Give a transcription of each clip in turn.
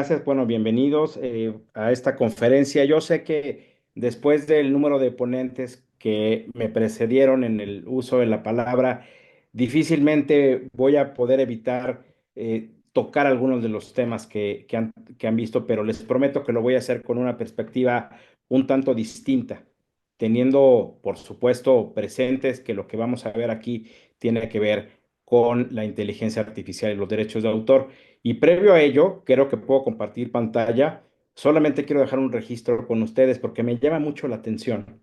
Gracias, bueno, bienvenidos a esta conferencia. Yo sé que después del número de ponentes que me precedieron en el uso de la palabra, difícilmente voy a poder evitar tocar algunos de los temas que han visto, pero les prometo que lo voy a hacer con una perspectiva un tanto distinta, teniendo, por supuesto, presentes que lo que vamos a ver aquí tiene que ver con la inteligencia artificial y los derechos de autor. Y previo a ello, creo que puedo compartir pantalla. Solamente quiero dejar un registro con ustedes porque me llama mucho la atención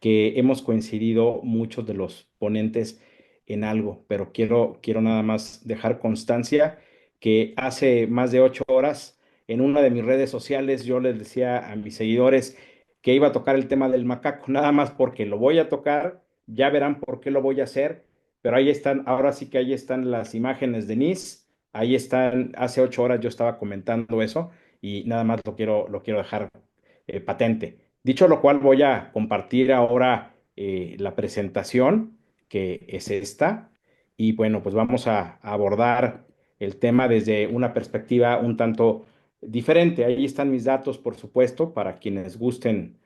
que hemos coincidido muchos de los ponentes en algo, pero quiero nada más dejar constancia que hace más de 8 horas en una de mis redes sociales yo les decía a mis seguidores que iba a tocar el tema del macaco, nada más porque lo voy a tocar, ya verán por qué lo voy a hacer, pero ahí están, ahora sí que ahí están las imágenes de Nice, ahí están, hace 8 horas yo estaba comentando eso y nada más lo quiero dejar patente. Dicho lo cual, voy a compartir ahora la presentación, que es esta, y bueno, pues vamos a abordar el tema desde una perspectiva un tanto diferente. Ahí están mis datos, por supuesto, para quienes gusten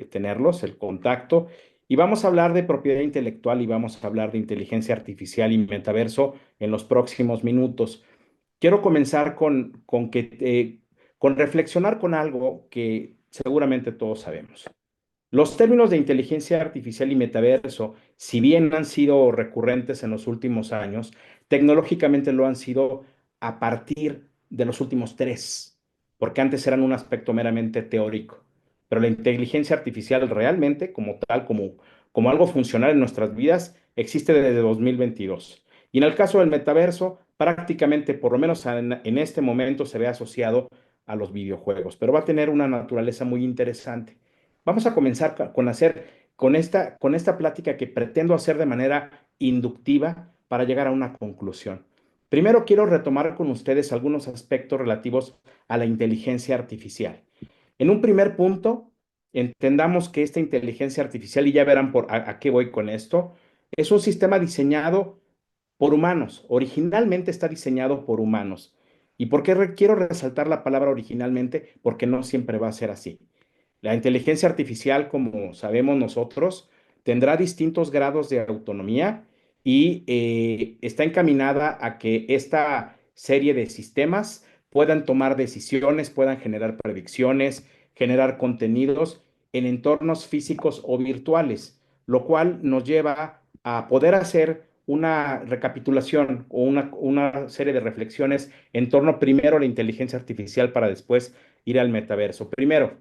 tenerlos, el contacto. Y vamos a hablar de propiedad intelectual y vamos a hablar de inteligencia artificial y metaverso en los próximos minutos. Quiero comenzar con reflexionar con algo que seguramente todos sabemos. Los términos de inteligencia artificial y metaverso, si bien han sido recurrentes en los últimos años, tecnológicamente lo han sido a partir de los últimos tres, porque antes eran un aspecto meramente teórico. Pero la inteligencia artificial realmente, como tal, como algo funcional en nuestras vidas, existe desde 2022. Y en el caso del metaverso, prácticamente, por lo menos en este momento, se ve asociado a los videojuegos, pero va a tener una naturaleza muy interesante. Vamos a comenzar con esta plática que pretendo hacer de manera inductiva para llegar a una conclusión. Primero quiero retomar con ustedes algunos aspectos relativos a la inteligencia artificial. En un primer punto, entendamos que esta inteligencia artificial, y ya verán a qué voy con esto, es un sistema diseñado por humanos. Originalmente está diseñado por humanos. ¿Y por qué quiero resaltar la palabra originalmente? Porque no siempre va a ser así. La inteligencia artificial, como sabemos nosotros, tendrá distintos grados de autonomía y está encaminada a que esta serie de sistemas puedan tomar decisiones, puedan generar predicciones, generar contenidos en entornos físicos o virtuales, lo cual nos lleva a poder hacer una recapitulación o una serie de reflexiones en torno primero a la inteligencia artificial para después ir al metaverso. Primero,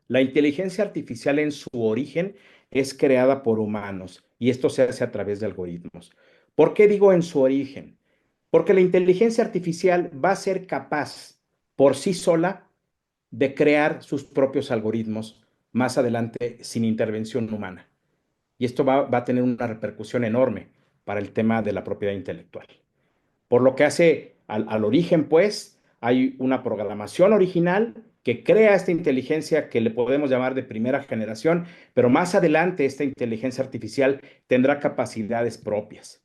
la inteligencia artificial en su origen es creada por humanos y esto se hace a través de algoritmos. ¿Por qué digo en su origen? Porque la inteligencia artificial va a ser capaz por sí sola de crear sus propios algoritmos más adelante sin intervención humana. Y esto va a tener una repercusión enorme para el tema de la propiedad intelectual. Por lo que hace al origen, pues, hay una programación original que crea esta inteligencia que le podemos llamar de primera generación, pero más adelante esta inteligencia artificial tendrá capacidades propias.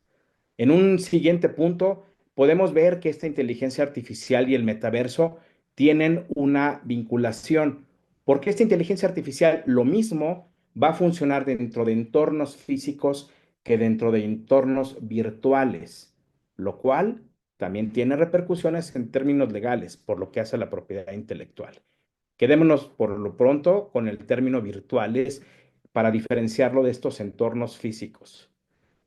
En un siguiente punto, podemos ver que esta inteligencia artificial y el metaverso tienen una vinculación, porque esta inteligencia artificial lo mismo va a funcionar dentro de entornos físicos que dentro de entornos virtuales, lo cual también tiene repercusiones en términos legales por lo que hace a la propiedad intelectual. Quedémonos por lo pronto con el término virtuales para diferenciarlo de estos entornos físicos.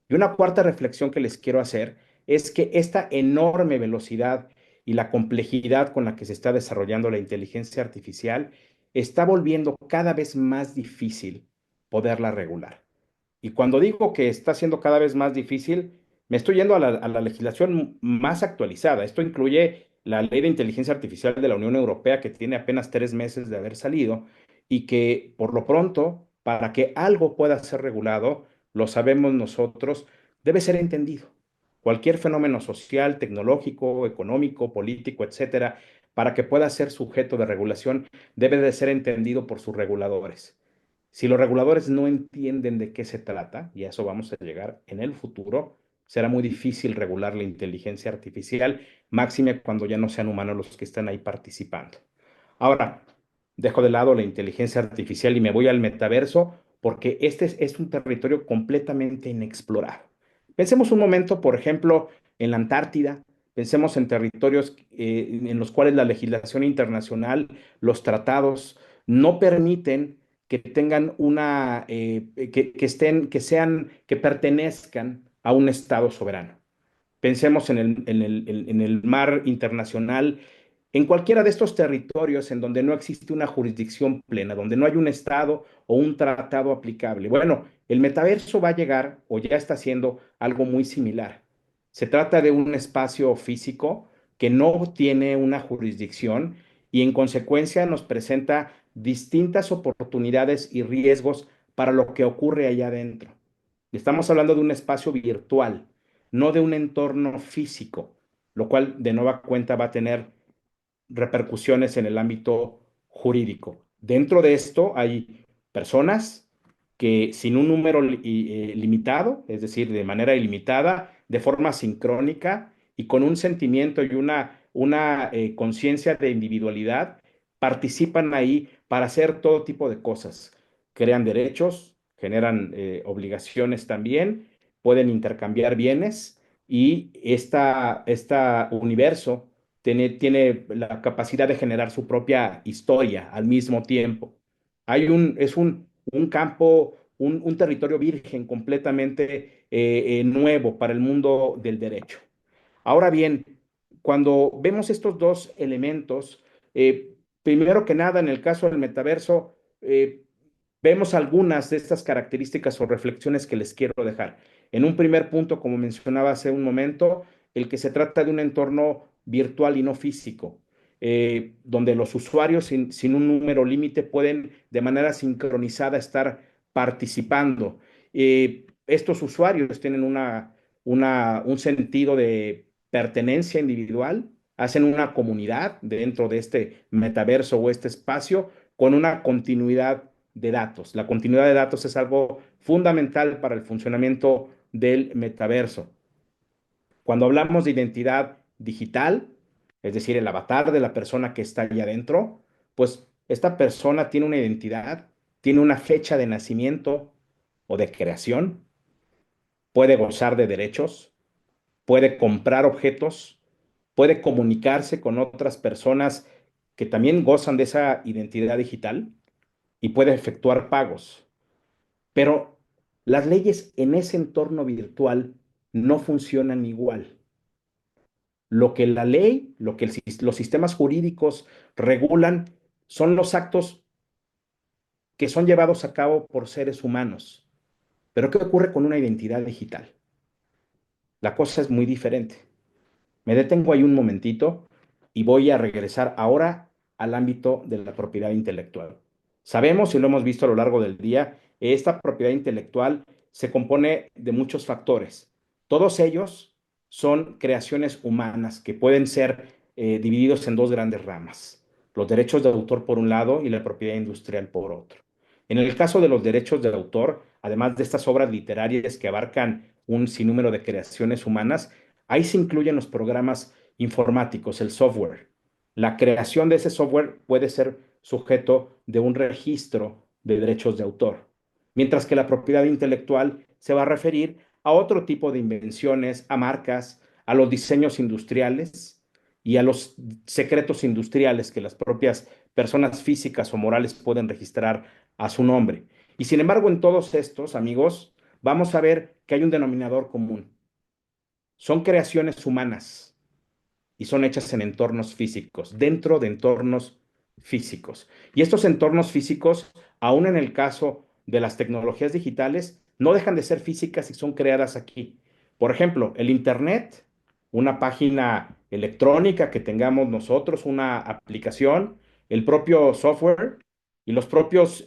Y una cuarta reflexión que les quiero hacer es que esta enorme velocidad y la complejidad con la que se está desarrollando la inteligencia artificial está volviendo cada vez más difícil poderla regular. Y cuando digo que está siendo cada vez más difícil, me estoy yendo a la legislación más actualizada. Esto incluye la Ley de Inteligencia Artificial de la Unión Europea, que tiene apenas 3 meses de haber salido y que, por lo pronto, para que algo pueda ser regulado, lo sabemos nosotros, debe ser entendido. Cualquier fenómeno social, tecnológico, económico, político, etcétera, para que pueda ser sujeto de regulación, debe de ser entendido por sus reguladores. Si los reguladores no entienden de qué se trata, y a eso vamos a llegar en el futuro, será muy difícil regular la inteligencia artificial, máxime cuando ya no sean humanos los que están ahí participando. Ahora, dejo de lado la inteligencia artificial y me voy al metaverso porque este es un territorio completamente inexplorado. Pensemos un momento, por ejemplo, en la Antártida, pensemos en territorios en los cuales la legislación internacional, los tratados, no permiten que tengan que pertenezcan a un Estado soberano. Pensemos en el mar internacional, en cualquiera de estos territorios en donde no existe una jurisdicción plena, donde no hay un Estado o un tratado aplicable. Bueno, el metaverso va a llegar o ya está haciendo algo muy similar. Se trata de un espacio físico que no tiene una jurisdicción y en consecuencia nos presenta distintas oportunidades y riesgos para lo que ocurre allá adentro. Estamos hablando de un espacio virtual, no de un entorno físico, lo cual de nueva cuenta va a tener repercusiones en el ámbito jurídico. Dentro de esto hay personas que sin un número limitado, es decir, de manera ilimitada, de forma sincrónica y con un sentimiento y una conciencia de individualidad, participan ahí para hacer todo tipo de cosas. Crean derechos, generan obligaciones también, pueden intercambiar bienes y esta universo tiene la capacidad de generar su propia historia al mismo tiempo. Es un campo, un territorio virgen completamente nuevo para el mundo del derecho. Ahora bien, cuando vemos estos dos elementos, primero que nada, en el caso del metaverso, vemos algunas de estas características o reflexiones que les quiero dejar. En un primer punto, como mencionaba hace un momento, el que se trata de un entorno virtual y no físico, donde los usuarios sin un número límite pueden de manera sincronizada estar participando. Estos usuarios tienen un sentido de pertenencia individual, hacen una comunidad dentro de este metaverso o este espacio con una continuidad de datos. La continuidad de datos es algo fundamental para el funcionamiento del metaverso. Cuando hablamos de identidad digital, es decir, el avatar de la persona que está allá adentro, pues esta persona tiene una identidad, tiene una fecha de nacimiento o de creación, puede gozar de derechos, puede comprar objetos, puede comunicarse con otras personas que también gozan de esa identidad digital y puede efectuar pagos. Pero las leyes en ese entorno virtual no funcionan igual. Lo que la ley, lo que los sistemas jurídicos regulan son los actos que son llevados a cabo por seres humanos. Pero ¿qué ocurre con una identidad digital? La cosa es muy diferente. Me detengo ahí un momentito y voy a regresar ahora al ámbito de la propiedad intelectual. Sabemos y lo hemos visto a lo largo del día, esta propiedad intelectual se compone de muchos factores. Todos ellos son creaciones humanas que pueden ser divididos en dos grandes ramas, los derechos de autor por un lado y la propiedad industrial por otro. En el caso de los derechos de autor, además de estas obras literarias que abarcan un sinnúmero de creaciones humanas, ahí se incluyen los programas informáticos, el software. La creación de ese software puede ser sujeto de un registro de derechos de autor, mientras que la propiedad intelectual se va a referir a otro tipo de invenciones, a marcas, a los diseños industriales y a los secretos industriales que las propias personas físicas o morales pueden registrar a su nombre. Y sin embargo, en todos estos, amigos, vamos a ver que hay un denominador común. Son creaciones humanas y son hechas en entornos físicos, dentro de entornos físicos. Y estos entornos físicos, aún en el caso de las tecnologías digitales, no dejan de ser físicas y son creadas aquí. Por ejemplo, el Internet, una página electrónica que tengamos nosotros, una aplicación, el propio software y los propios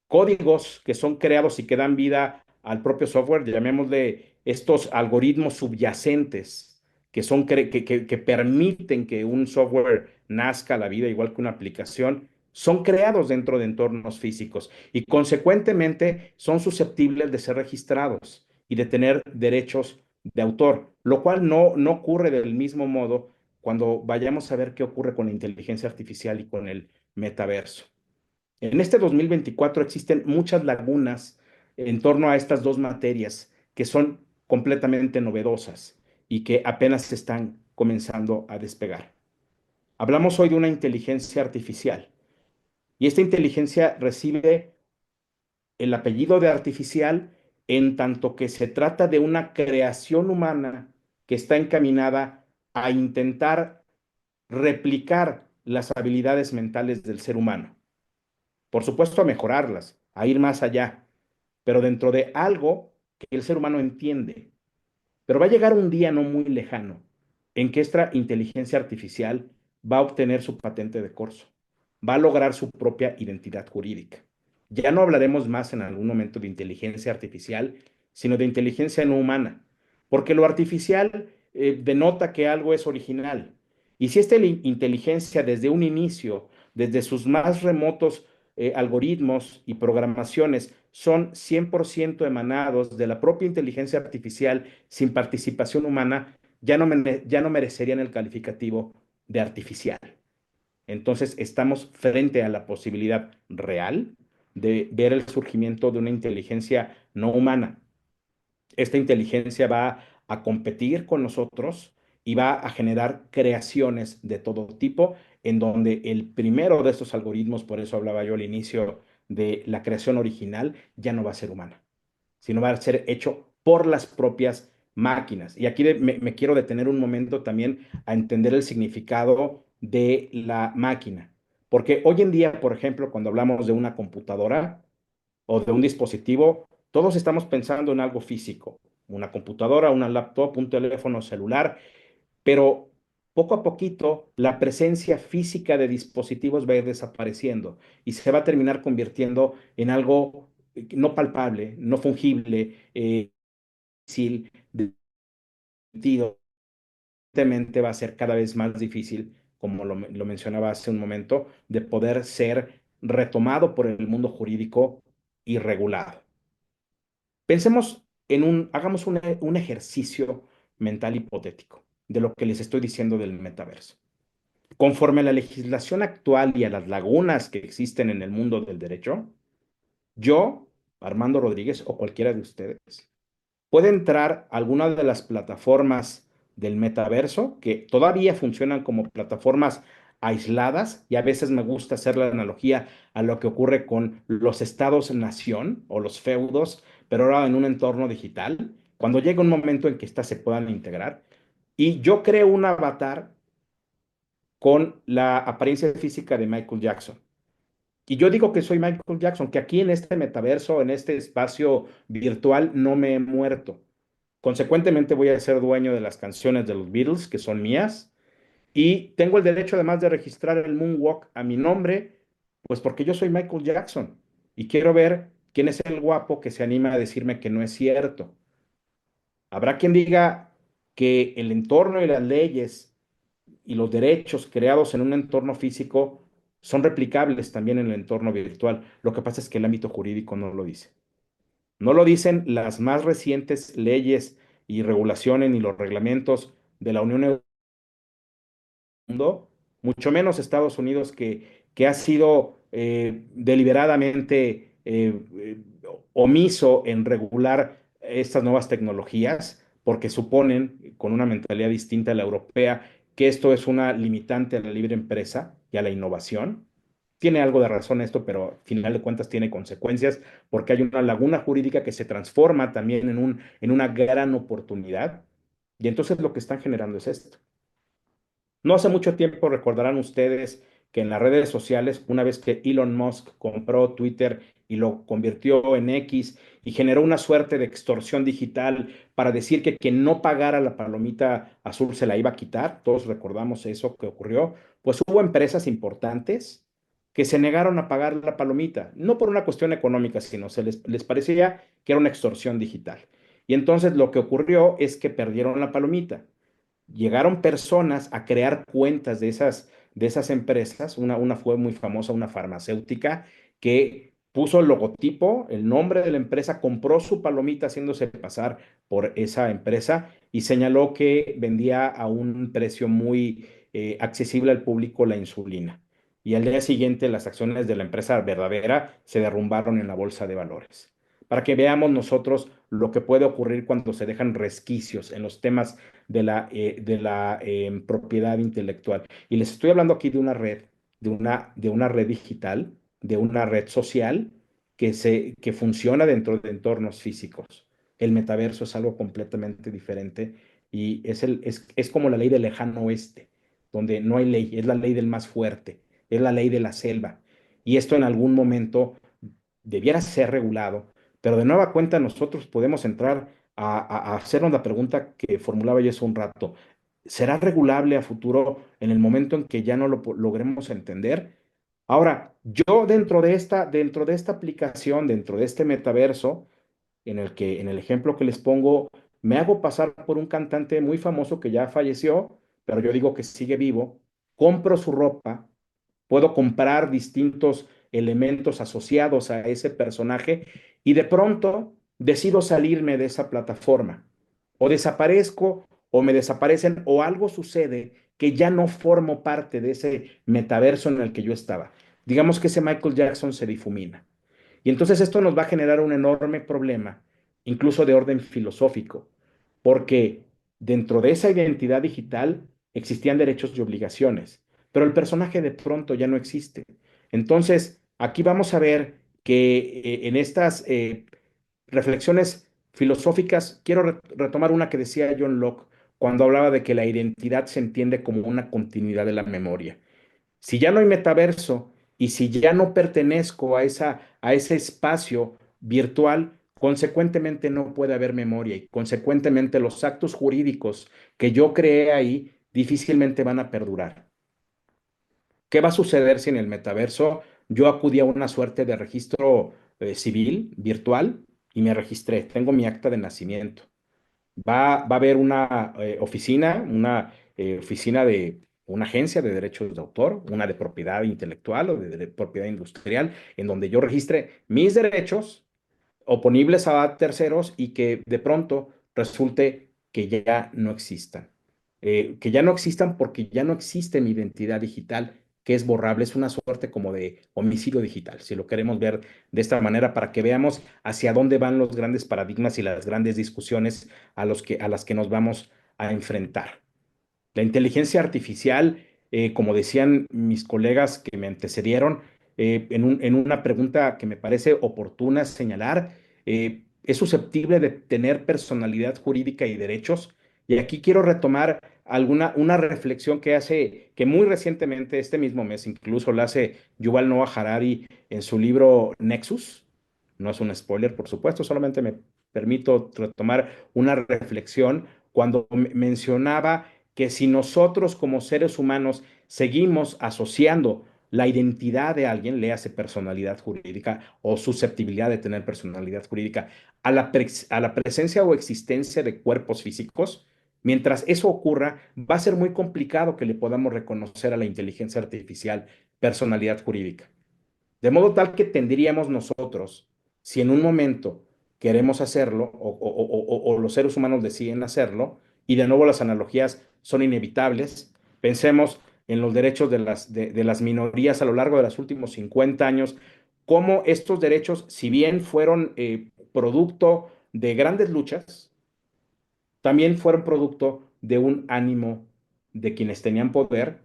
códigos que son creados y que dan vida al propio software, llamémosle estos algoritmos subyacentes que permiten que un software nazca a la vida igual que una aplicación, son creados dentro de entornos físicos y consecuentemente son susceptibles de ser registrados. y de tener derechos de autor, lo cual no ocurre del mismo modo cuando vayamos a ver qué ocurre con la inteligencia artificial y con el metaverso. En este 2024 existen muchas lagunas en torno a estas dos materias que son completamente novedosas y que apenas se están comenzando a despegar. Hablamos hoy de una inteligencia artificial y esta inteligencia recibe el apellido de artificial en tanto que se trata de una creación humana que está encaminada a intentar replicar las habilidades mentales del ser humano. Por supuesto, a mejorarlas, a ir más allá, pero dentro de algo que el ser humano entiende. Pero va a llegar un día no muy lejano en que esta inteligencia artificial va a obtener su patente de corso, va a lograr su propia identidad jurídica. Ya no hablaremos más en algún momento de inteligencia artificial, sino de inteligencia no humana, porque lo artificial denota que algo es original. Y si esta inteligencia desde un inicio, desde sus más remotos algoritmos y programaciones son 100% emanados de la propia inteligencia artificial sin participación humana, ya no merecerían el calificativo de artificial. Entonces, estamos frente a la posibilidad real de ver el surgimiento de una inteligencia no humana. Esta inteligencia va a competir con nosotros y va a generar creaciones de todo tipo, en donde el primero de estos algoritmos, por eso hablaba yo al inicio de la creación original, ya no va a ser humana, sino va a ser hecho por las propias máquinas. Y aquí me quiero detener un momento también a entender el significado de la máquina. Porque hoy en día, por ejemplo, cuando hablamos de una computadora o de un dispositivo, todos estamos pensando en algo físico, una computadora, una laptop, un teléfono celular, pero poco a poquito la presencia física de dispositivos va a ir desapareciendo y se va a terminar convirtiendo en algo no palpable, no fungible, difícil de sentido. Evidentemente va a ser cada vez más difícil, como lo mencionaba hace un momento, de poder ser retomado por el mundo jurídico y regulado. Pensemos hagamos un ejercicio mental hipotético de lo que les estoy diciendo del metaverso. Conforme a la legislación actual y a las lagunas que existen en el mundo del derecho, yo, Armando Rodríguez o cualquiera de ustedes, puede entrar a alguna de las plataformas del metaverso que todavía funcionan como plataformas aisladas y a veces me gusta hacer la analogía a lo que ocurre con los estados-nación o los feudos, pero ahora en un entorno digital, cuando llega un momento en que éstas se puedan integrar. Y yo creo un avatar con la apariencia física de Michael Jackson. Y yo digo que soy Michael Jackson, que aquí en este metaverso, en este espacio virtual, no me he muerto. Consecuentemente voy a ser dueño de las canciones de los Beatles, que son mías, y tengo el derecho además de registrar el Moonwalk a mi nombre, pues porque yo soy Michael Jackson y quiero ver quién es el guapo que se anima a decirme que no es cierto. Habrá quien diga que el entorno y las leyes y los derechos creados en un entorno físico son replicables también en el entorno virtual. Lo que pasa es que el ámbito jurídico no lo dice. No lo dicen las más recientes leyes y regulaciones ni los reglamentos de la Unión Europea, mucho menos Estados Unidos, que ha sido deliberadamente omiso en regular estas nuevas tecnologías, porque suponen, con una mentalidad distinta a la europea, que esto es una limitante a la libre empresa y a la innovación. Tiene algo de razón esto, pero al final de cuentas tiene consecuencias porque hay una laguna jurídica que se transforma también en una gran oportunidad. Y entonces lo que están generando es esto. No hace mucho tiempo recordarán ustedes que en las redes sociales, una vez que Elon Musk compró Twitter y lo convirtió en X y generó una suerte de extorsión digital para decir que quien no pagara la palomita azul se la iba a quitar, todos recordamos eso que ocurrió, pues hubo empresas importantes que se negaron a pagar la palomita, no por una cuestión económica, sino les parecía que era una extorsión digital. Y entonces lo que ocurrió es que perdieron la palomita. Llegaron personas a crear cuentas de esas empresas. Una fue muy famosa, una farmacéutica, que puso el logotipo, el nombre de la empresa, compró su palomita haciéndose pasar por esa empresa y señaló que vendía a un precio muy accesible al público la insulina. Y al día siguiente las acciones de la empresa verdadera se derrumbaron en la bolsa de valores. Para que veamos nosotros lo que puede ocurrir cuando se dejan resquicios en los temas de la propiedad intelectual. Y les estoy hablando aquí de una red, de una red digital, de una red social que funciona dentro de entornos físicos. El metaverso es algo completamente diferente y es como la ley del lejano oeste, donde no hay ley, es la ley del más fuerte, es la ley de la selva. Y esto en algún momento debiera ser regulado, pero de nueva cuenta nosotros podemos entrar a hacernos la pregunta que formulaba yo hace un rato. ¿Será regulable a futuro en el momento en que ya no lo logremos entender? Ahora, yo dentro de esta aplicación, dentro de este metaverso, en el ejemplo que les pongo, me hago pasar por un cantante muy famoso que ya falleció, pero yo digo que sigue vivo, compro su ropa, puedo comprar distintos elementos asociados a ese personaje y de pronto decido salirme de esa plataforma. O desaparezco o me desaparecen o algo sucede que ya no formo parte de ese metaverso en el que yo estaba. Digamos que ese Michael Jackson se difumina. Y entonces esto nos va a generar un enorme problema, incluso de orden filosófico, porque dentro de esa identidad digital existían derechos y obligaciones, pero el personaje de pronto ya no existe. Entonces, aquí vamos a ver que en estas reflexiones filosóficas, quiero retomar una que decía John Locke cuando hablaba de que la identidad se entiende como una continuidad de la memoria. Si ya no hay metaverso y si ya no pertenezco a ese espacio virtual, consecuentemente no puede haber memoria y consecuentemente los actos jurídicos que yo creé ahí difícilmente van a perdurar. ¿Qué va a suceder si en el metaverso yo acudí a una suerte de registro civil virtual y me registré? Tengo mi acta de nacimiento. Va a haber una oficina de una agencia de derechos de autor, una de propiedad intelectual o de propiedad industrial, en donde yo registre mis derechos oponibles a terceros y que de pronto resulte que ya no existan. Que ya no existan porque ya no existe mi identidad digital, que es borrable. Es una suerte como de homicidio digital, si lo queremos ver de esta manera, para que veamos hacia dónde van los grandes paradigmas y las grandes discusiones a las que nos vamos a enfrentar. La inteligencia artificial, como decían mis colegas que me antecedieron, en una pregunta que me parece oportuna señalar, es susceptible de tener personalidad jurídica y derechos. Y aquí quiero retomar una reflexión que muy recientemente, este mismo mes, incluso la hace Yuval Noah Harari en su libro Nexus. No es un spoiler, por supuesto, solamente me permito retomar una reflexión cuando mencionaba que si nosotros como seres humanos seguimos asociando la identidad de alguien, le hace personalidad jurídica o susceptibilidad de tener personalidad jurídica, a la presencia o existencia de cuerpos físicos, mientras eso ocurra, va a ser muy complicado que le podamos reconocer a la inteligencia artificial personalidad jurídica. De modo tal que tendríamos nosotros, si en un momento queremos hacerlo o los seres humanos deciden hacerlo, y de nuevo las analogías son inevitables, pensemos en los derechos de las minorías a lo largo de los últimos 50 años, cómo estos derechos, si bien fueron producto de grandes luchas, también fueron producto de un ánimo de quienes tenían poder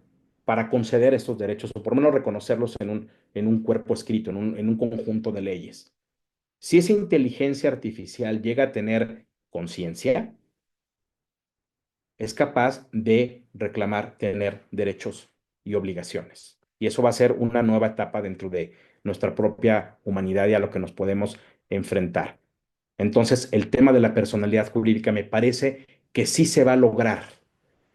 para conceder estos derechos, o por lo menos reconocerlos en un cuerpo escrito, en un conjunto de leyes. Si esa inteligencia artificial llega a tener conciencia, es capaz de reclamar tener derechos y obligaciones. Y eso va a ser una nueva etapa dentro de nuestra propia humanidad y a lo que nos podemos enfrentar. Entonces, el tema de la personalidad jurídica me parece que sí se va a lograr.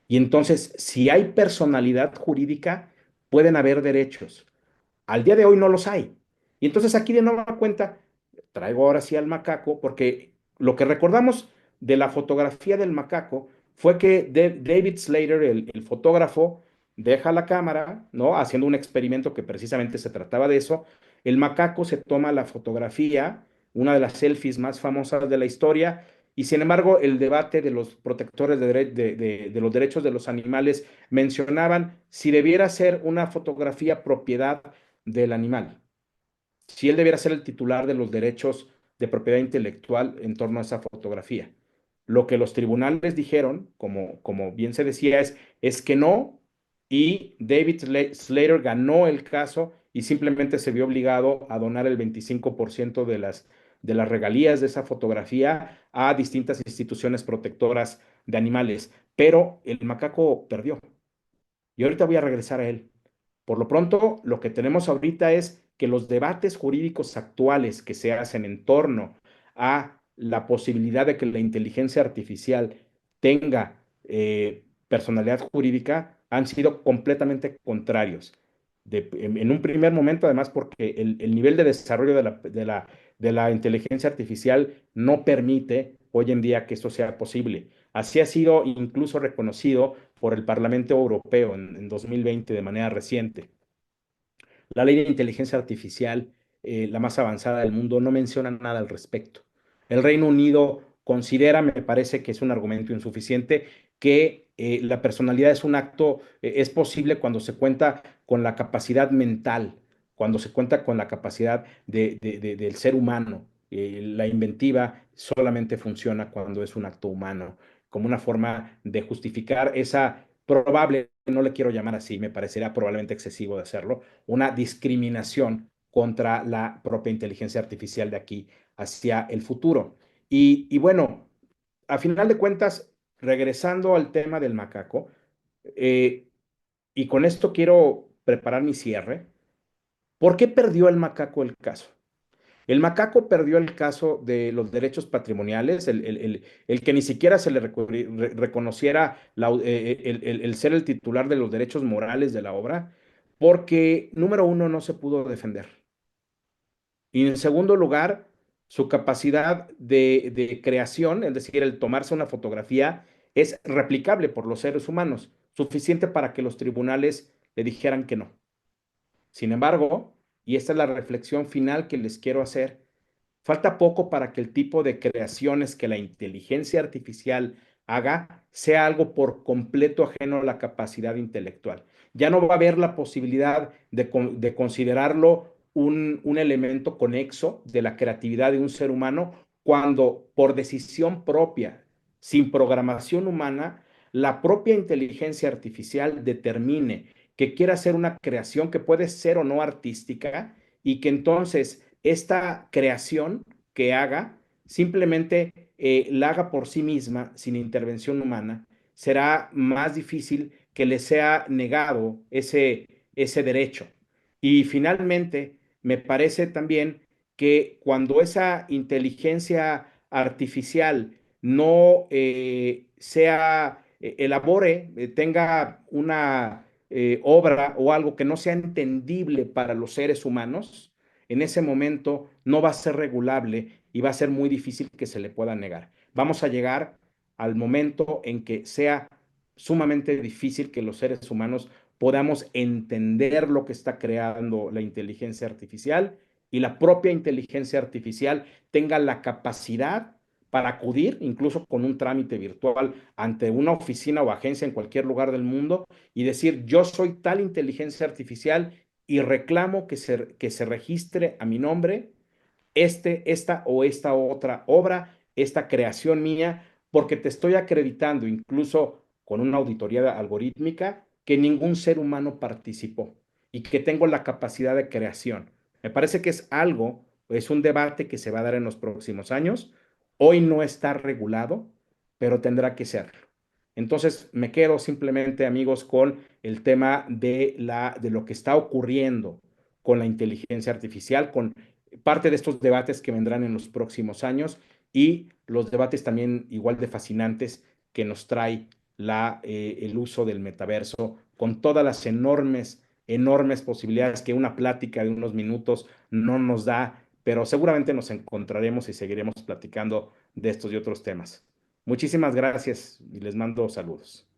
Y entonces, si hay personalidad jurídica, pueden haber derechos. Al día de hoy no los hay. Y entonces aquí de nueva cuenta, traigo ahora sí al macaco, porque lo que recordamos de la fotografía del macaco fue que David Slater, el fotógrafo, deja la cámara, ¿no? Haciendo un experimento que precisamente se trataba de eso, El macaco se toma la fotografía, una de las selfies más famosas de la historia, y sin embargo el debate de los protectores de los derechos de los animales mencionaban si debiera ser una fotografía propiedad del animal, si él debiera ser el titular de los derechos de propiedad intelectual en torno a esa fotografía. Lo que los tribunales dijeron, como bien se decía, es que no, y David Slater ganó el caso y simplemente se vio obligado a donar el 25% de las regalías de esa fotografía a distintas instituciones protectoras de animales. Pero el macaco perdió. Y ahorita voy a regresar a él. Por lo pronto, lo que tenemos ahorita es que los debates jurídicos actuales que se hacen en torno a la posibilidad de que la inteligencia artificial tenga personalidad jurídica han sido completamente contrarios. En un primer momento, además, porque el nivel de desarrollo de la inteligencia artificial no permite hoy en día que esto sea posible. Así ha sido incluso reconocido por el Parlamento Europeo en 2020 de manera reciente. La ley de inteligencia artificial, la más avanzada del mundo, no menciona nada al respecto. El Reino Unido considera, me parece que es un argumento insuficiente, que la personalidad es un acto, es posible cuando se cuenta con la capacidad mental, cuando se cuenta con la capacidad del ser humano. La inventiva solamente funciona cuando es un acto humano, como una forma de justificar esa probable, no le quiero llamar así, me parecería probablemente excesivo de hacerlo, una discriminación contra la propia inteligencia artificial de aquí hacia el futuro. Y bueno, a final de cuentas, regresando al tema del macaco, eh, y con esto quiero preparar mi cierre, ¿por qué perdió el macaco el caso? El macaco perdió el caso de los derechos patrimoniales, el que ni siquiera se le reconociera el ser el titular de los derechos morales de la obra, porque, número uno, no se pudo defender. Y en segundo lugar, su capacidad de creación, es decir, el tomarse una fotografía, es replicable por los seres humanos, suficiente para que los tribunales le dijeran que no. Sin embargo, y esta es la reflexión final que les quiero hacer, falta poco para que el tipo de creaciones que la inteligencia artificial haga sea algo por completo ajeno a la capacidad intelectual. Ya no va a haber la posibilidad de considerarlo un elemento conexo de la creatividad de un ser humano cuando por decisión propia, sin programación humana, la propia inteligencia artificial determine que quiera hacer una creación que puede ser o no artística y que entonces esta creación que haga simplemente la haga por sí misma, sin intervención humana, será más difícil que le sea negado ese derecho. Y finalmente, me parece también que cuando esa inteligencia artificial no elabore, tenga una obra o algo que no sea entendible para los seres humanos, en ese momento no va a ser regulable y va a ser muy difícil que se le pueda negar. Vamos a llegar al momento en que sea sumamente difícil que los seres humanos podamos entender lo que está creando la inteligencia artificial y la propia inteligencia artificial tenga la capacidad para acudir, incluso con un trámite virtual, ante una oficina o agencia en cualquier lugar del mundo y decir, yo soy tal inteligencia artificial y reclamo que se registre a mi nombre esta o esta otra obra, esta creación mía, porque te estoy acreditando, incluso con una auditoría algorítmica, que ningún ser humano participó y que tengo la capacidad de creación. Me parece que es algo, es un debate que se va a dar en los próximos años. Hoy no está regulado, pero tendrá que serlo. Entonces, me quedo simplemente, amigos, con el tema de lo que está ocurriendo con la inteligencia artificial, con parte de estos debates que vendrán en los próximos años y los debates también igual de fascinantes que nos trae el uso del metaverso con todas las enormes posibilidades que una plática de unos minutos no nos da, pero seguramente nos encontraremos y seguiremos platicando de estos y otros temas. Muchísimas gracias y les mando saludos.